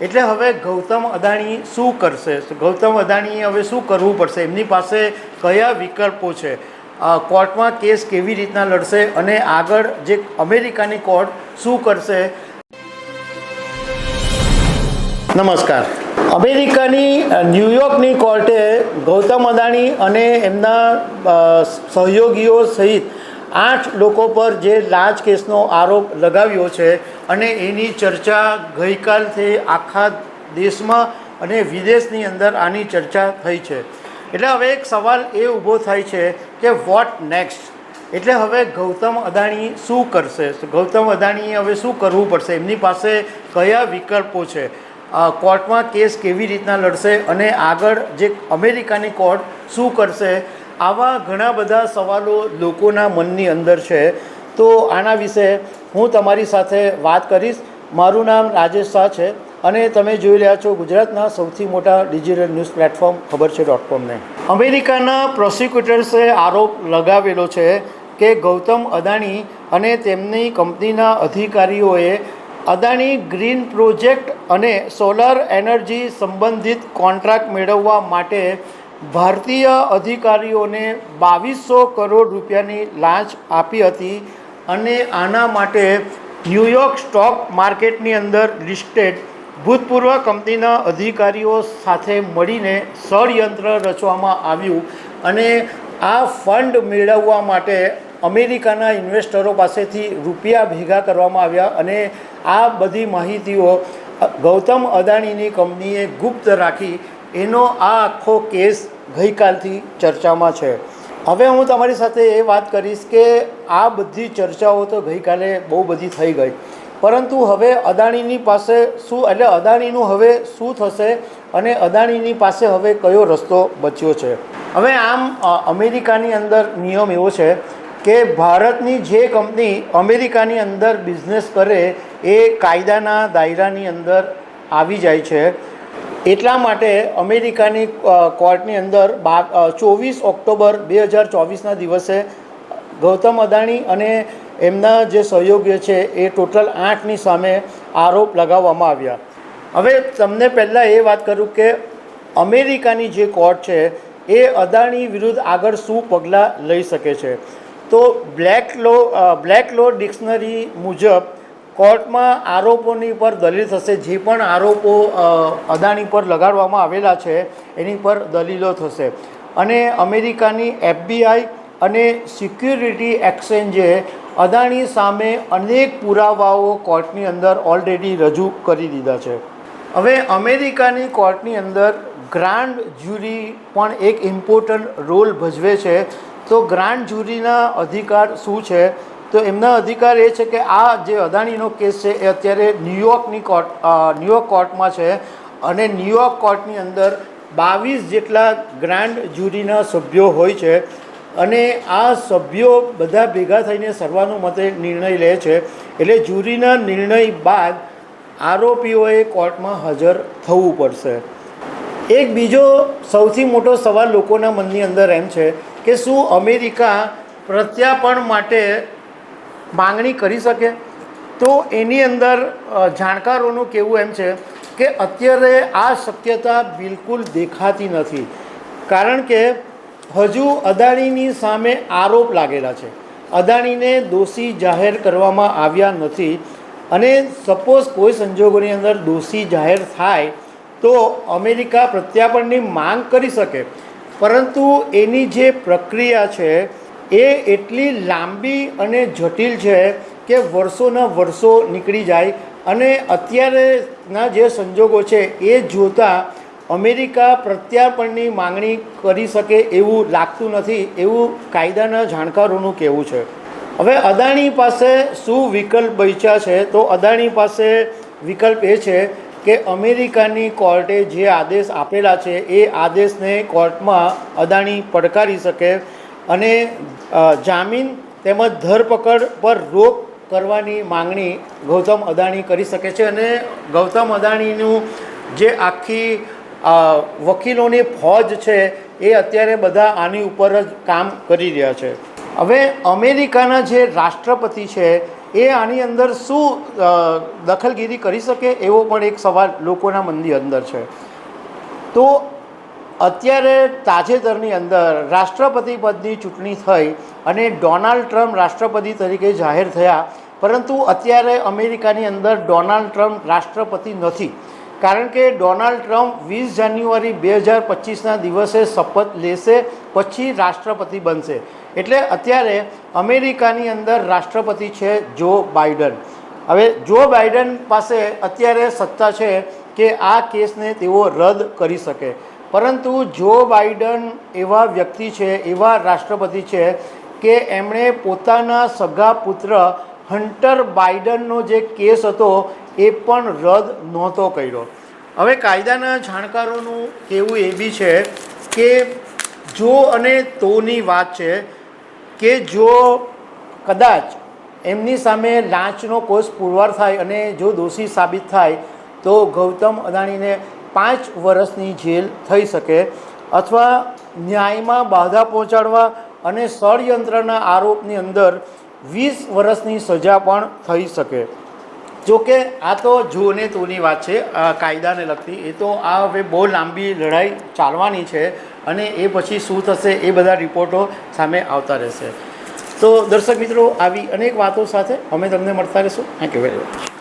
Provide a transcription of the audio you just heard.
એટલે હવે ગૌતમ અદાણી શું કરશે? ગૌતમ અદાણીએ હવે શું કરવું પડશે? એમની પાસે કયા વિકલ્પો છે? કોર્ટમાં કેસ કેવી રીતના લડશે અને આગળ જે અમેરિકાની કોર્ટ શું કરશે? નમસ્કાર. અમેરિકાની ન્યૂયોર્કની કોર્ટે ગૌતમ અદાણી અને એમના સહયોગીઓ સહિત 8 લોકો પર જે લાંચ કેસનો આરોપ લગાવ્યો છે અને એની ચર્ચા ગઈકાલથી આખા દેશમાં અને વિદેશની અંદર આની ચર્ચા થઈ છે. એટલે હવે એક સવાલ એ ઊભો થાય છે કે વોટ નેક્સ્ટ? એટલે હવે ગૌતમ અદાણી શું કરશે? ગૌતમ અદાણીએ હવે શું કરવું પડશે? એમની પાસે કયા વિકલ્પો છે? કોર્ટમાં કેસ કેવી રીતના લડશે અને આગળ જે અમેરિકાની કોર્ટ શું કરશે? આવા ઘણા બધા સવાલો લોકોના મનની અંદર છે. તો આના વિશે હું તમારી સાથે વાત કરીશ. મારું નામ રાજેશ શાહ છે અને તમે જોઈ રહ્યા છો ગુજરાતના સૌથી મોટા ડિજિટલ ન્યૂઝ પ્લેટફોર્મ ખબર છે.com ને. અમેરિકાના પ્રોસિક્યુટર્સે આરોપ લગાવેલો છે કે ગૌતમ અદાણી અને તેમની કંપનીના અધિકારીઓએ અદાણી ગ્રીન પ્રોજેક્ટ અને સોલાર એનર્જી સંબંધિત કોન્ટ્રાક્ટ મેળવવા માટે ભારતીય અધિકારીઓને 2200 કરોડ રૂપિયાની લાંચ આપી હતી અને આના માટે ન્યૂયોર્ક સ્ટોક માર્કેટની અંદર લિસ્ટેડ ભૂતપૂર્વ કંપનીના અધિકારીઓ સાથે મળીને ષડયંત્ર રચવામાં આવ્યું અને આ ફંડ મેળવવા માટે અમેરિકાના ઇન્વેસ્ટરો પાસેથી રૂપિયા ભેગા કરવામાં આવ્યા અને આ બધી માહિતીઓ ગૌતમ અદાણીની કંપનીએ ગુપ્ત રાખી. એનો આ આખો કેસ ગઈકાલથી ચર્ચામાં છે. હવે હું તમારી સાથે એ વાત કરીશ કે આ બધી ચર્ચાઓ તો ગઈકાલે બહુ બધી થઈ ગઈ, પરંતુ હવે અદાણીની પાસે શું, એટલે અદાણીનું હવે શું થશે અને અદાણીની પાસે હવે કયો રસ્તો બચ્યો છે? હવે આમ અમેરિકાની અંદર નિયમ એવો છે કે ભારતની જે કંપની અમેરિકાની અંદર બિઝનેસ કરે એ કાયદાના દાયરાની અંદર આવી જાય છે. એટલા માટે અમેરિકાની કોર્ટની અંદર 24 ઓક્ટોબર 2024ના દિવસે ગૌતમ અદાણી અને એમના જે સહયોગીઓ છે એ ટોટલ 8ની સામે આરોપ લગાવવામાં આવ્યા. હવે તમને પહેલાં એ વાત કરું કે અમેરિકાની જે કોર્ટ છે એ અદાણી વિરુદ્ધ આગળ શું પગલાં લઈ શકે છે. તો બ્લેક લો ડિક્શનરી મુજબ કોર્ટમાં આરોપોની પર દલીલ થશે. જે પણ આરોપો અદાણી પર લગાડવામાં આવેલા છે એની પર દલીલો થશે અને અમેરિકાની FBI અને સિક્યુરિટી એક્સચેન્જે અદાણી સામે અનેક પુરાવાઓ કોર્ટની અંદર ઓલરેડી રજૂ કરી દીધા છે. હવે અમેરિકાની કોર્ટની અંદર ગ્રાન્ડ જ્યુરી પણ એક ઇમ્પોર્ટન્ટ રોલ ભજવે છે. તો ગ્રાન્ડ જ્યુરીના અધિકાર શું છે? તો એમના અધિકાર એ છે કે આ જે અદાણીનો કેસ છે એ અત્યારે ન્યૂયોર્ક કોર્ટમાં છે અને ન્યૂયોર્ક કોર્ટની અંદર 22 જેટલા ગ્રાન્ડ જ્યુરીના સભ્યો હોય છે અને આ સભ્યો બધા ભેગા થઈને સર્વાનુમતે નિર્ણય લે છે. એટલે જ્યુરીના નિર્ણય બાદ આરોપીઓએ કોર્ટમાં હાજર થવું પડશે. એક બીજો સૌથી મોટો સવાલ લોકોના મનની અંદર એમ છે કે શું અમેરિકા પ્રત્યાર્પણ માટે માંગણી કરી શકે? તો એની અંદર જાણકારોનું કહેવું એમ છે કે અત્યારે આ શક્યતા બિલકુલ દેખાતી નથી, કારણ કે હજુ અદાણીની સામે આરોપ લાગેલા છે. અદાણીને દોષી જાહેર કરવામાં આવ્યા નથી અને સપોઝ કોઈ સંજોગોની અંદર દોષી જાહેર થાય તો અમેરિકા પ્રત્યાર્પણની માંગ કરી શકે, પરંતુ એની જે પ્રક્રિયા છે એ એટલી લાંબી અને જટિલ છે કે વર્ષોના વર્ષો નીકળી જાય અને અત્યારેના જે સંજોગો છે એ જોતાં અમેરિકા પ્રત્યાર્પણની માંગણી કરી શકે એવું લાગતું નથી, એવું કાયદાના જાણકારોનું કહેવું છે. હવે અદાણી પાસે શું વિકલ્પ બચ્યા છે? તો અદાણી પાસે વિકલ્પ એ છે કે અમેરિકાની કોર્ટે જે આદેશ આપેલા છે એ આદેશને કોર્ટમાં અદાણી પડકારી શકે અને જામીન તેમજ ધરપકડ પર રોક કરવાની માંગણી ગૌતમ અદાણી કરી શકે છે. અને ગૌતમ અદાણીનું જે આખી વકીલોની ફોજ છે એ અત્યારે બધા આની ઉપર જ કામ કરી રહ્યા છે. હવે અમેરિકાના જે રાષ્ટ્રપતિ છે એ આની અંદર શું દખલગીરી કરી શકે એવો પણ એક સવાલ લોકોના મનની અંદર છે. તો અત્યારે તાજેતરની અંદર રાષ્ટ્રપતિ પદની ચૂંટણી થઈ અને ડોનાલ્ડ ટ્રમ્પ રાષ્ટ્રપતિ તરીકે જાહેર થયા, પરંતુ અત્યારે અમેરિકાની અંદર ડોનાલ્ડ ટ્રમ્પ રાષ્ટ્રપતિ નથી, કારણ કે ડોનાલ્ડ ટ્રમ્પ 20 જાન્યુઆરી 2025ના દિવસે શપથ લેશે, પછી રાષ્ટ્રપતિ બનશે. એટલે અત્યારે અમેરિકાની અંદર રાષ્ટ્રપતિ છે જો બાઇડન. હવે જો બાઇડન પાસે અત્યારે સત્તા છે કે આ કેસને તેઓ રદ કરી શકે, પરંતુ જો બાઇડન એવા વ્યક્તિ છે, એવા રાષ્ટ્રપતિ છે કે એમણે પોતાના સગા પુત્ર હન્ટર બાઇડનનો જે કેસ હતો એ પણ રદ નહોતો કર્યો. હવે કાયદાના જાણકારોનું કહેવું એ બી છે કે જો અને તોની વાત છે કે જો કદાચ એમની સામે લાંચનો કોઈ પુરવાર થાય અને જો દોષી સાબિત થાય તો ગૌતમ અદાણીને 5 વર્ષની જેલ થઈ શકે, અથવા ન્યાયમાં બાધા પહોંચાડવા અને ષડયંત્રના આરોપની અંદર 20 વર્ષની સજા પણ થઈ શકે. જોકે આ તો જો ને તોની વાત છે કાયદાને લગતી, એ તો આ હવે બહુ લાંબી લડાઈ ચાલવાની છે અને એ પછી શું થશે એ બધા રિપોર્ટો સામે આવતા રહેશે. તો દર્શક મિત્રો, આવી અનેક વાતો સાથે અમે તમને મળતા રહીશું. Thank you very much.